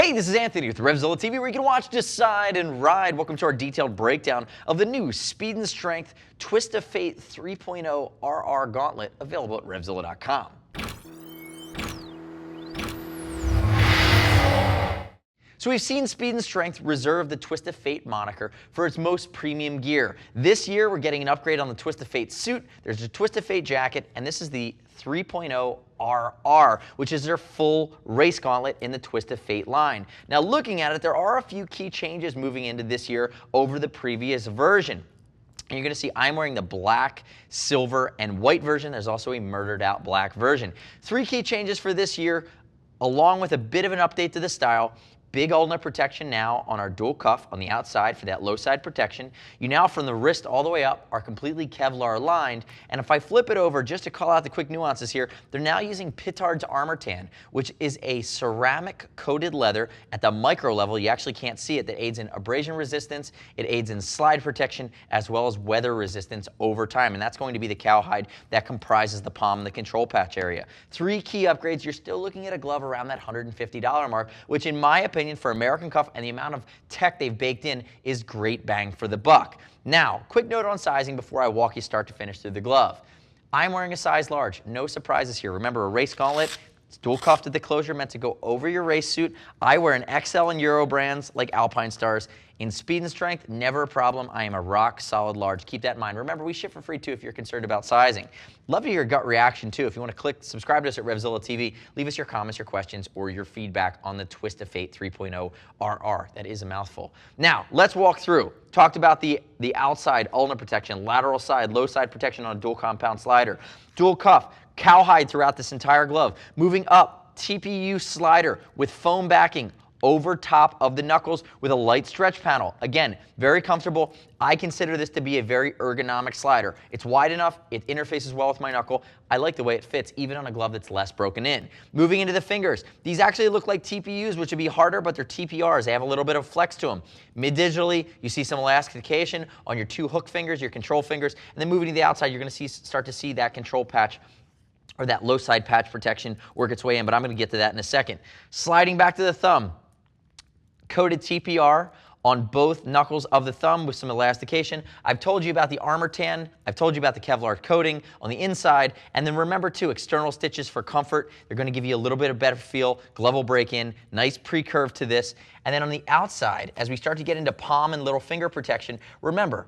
Hey, this is Anthony with RevZilla TV, where you can watch, decide, and ride. Welcome to our detailed breakdown of the new Speed and Strength Twist of Fate 3.0 RR Gauntlet, available at RevZilla.com. So we've seen Speed and Strength reserve the Twist of Fate moniker for its most premium gear. This year, we're getting an upgrade on the Twist of Fate suit. There's a Twist of Fate jacket, and this is the 3.0 RR, which is their full race gauntlet in the Twist of Fate line. Now, looking at it, there are a few key changes moving into this year over the previous version. And you're going to see I'm wearing the black, silver, and white version. There's also a murdered out black version. Three key changes for this year, along with a bit of an update to the style. Big ulnar protection now on our dual cuff on the outside for that low side protection. You now, from the wrist all the way up, are completely Kevlar lined. And if I flip it over, just to call out the quick nuances here, they're now using Pittard's Armor Tan, which is a ceramic coated leather at the micro level. You actually can't see it. That aids in abrasion resistance. It aids in slide protection as well as weather resistance over time. And that's going to be the cowhide that comprises the palm and the control patch area. Three key upgrades. You're still looking at a glove around that $150 mark, which in my opinion, for American Cuff and the amount of tech they've baked in, is great bang for the buck. Now, quick note on sizing before I walk you start to finish through the glove. I'm wearing a size large. No surprises here. Remember, a race gauntlet, it's dual cuffed at the closure, meant to go over your race suit. I wear an XL in Euro brands like Alpine Stars. In Speed and Strength, never a problem. I am a rock solid large. Keep that in mind. Remember, we ship for free too if you're concerned about sizing. Love to hear your gut reaction too. If you want to click subscribe to us at RevZilla TV, leave us your comments, your questions, or your feedback on the Twist of Fate 3.0 RR. That is a mouthful. Now, let's walk through. Talked about the outside ulnar protection, lateral side, low side protection on a dual compound slider, dual cuff, cowhide throughout this entire glove. Moving up, TPU slider with foam backing over top of the knuckles with a light stretch panel. Again, very comfortable. I consider this to be a very ergonomic slider. It's wide enough, it interfaces well with my knuckle. I like the way it fits, even on a glove that's less broken in. Moving into the fingers, these actually look like TPUs, which would be harder, but they're TPRs. They have a little bit of flex to them. Mid-digitally, you see some elastification on your two hook fingers, your control fingers, and then moving to the outside, you're going to start to see that control patch or that low side patch protection work its way in, but I'm going to get to that in a second. Sliding back to the thumb, coated TPR on both knuckles of the thumb with some elastication. I've told you about the Armor Tan. I've told you about the Kevlar coating on the inside. And then remember too, external stitches for comfort. They're going to give you a little bit of better feel. Glove will break in. Nice pre-curve to this. And then on the outside, as we start to get into palm and little finger protection, remember,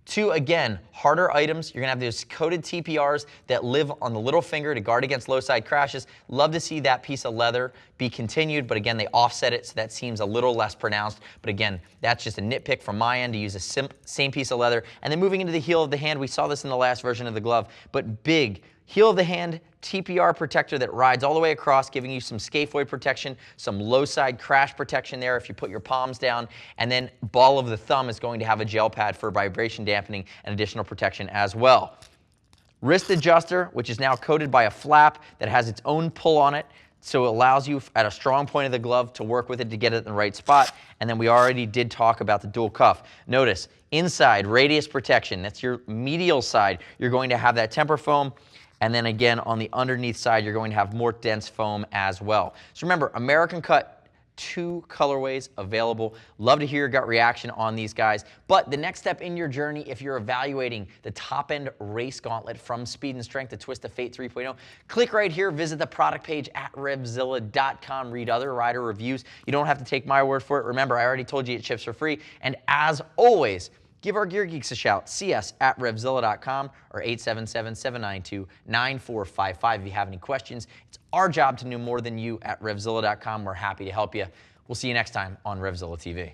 two, again, harder items. You're going to have those coated TPRs that live on the little finger to guard against low side crashes. Love to see that piece of leather be continued, but again, they offset it so that seems a little less pronounced. But again, that's just a nitpick from my end to use a same piece of leather. And then moving into the heel of the hand, we saw this in the last version of the glove, but big heel of the hand TPR protector that rides all the way across, giving you some scaphoid protection, some low side crash protection there if you put your palms down, and then ball of the thumb is going to have a gel pad for vibration dampening and additional protection as well. Wrist adjuster, which is now coated by a flap that has its own pull on it, so it allows you at a strong point of the glove to work with it to get it in the right spot. And then we already did talk about the dual cuff. Notice, inside radius protection, that's your medial side. You're going to have that temper foam. And then again, on the underneath side, you're going to have more dense foam as well. So remember, American Cut, 2 colorways available. Love to hear your gut reaction on these guys. But the next step in your journey, if you're evaluating the top-end race gauntlet from Speed and Strength, the Twist of Fate 3.0, click right here, visit the product page at RevZilla.com, read other rider reviews. You don't have to take my word for it. Remember, I already told you it ships for free. And as always, give our Gear Geeks a shout. See us at RevZilla.com or 877-792-9455 if you have any questions. It's our job to know more than you at RevZilla.com. We're happy to help you. We'll see you next time on RevZilla TV.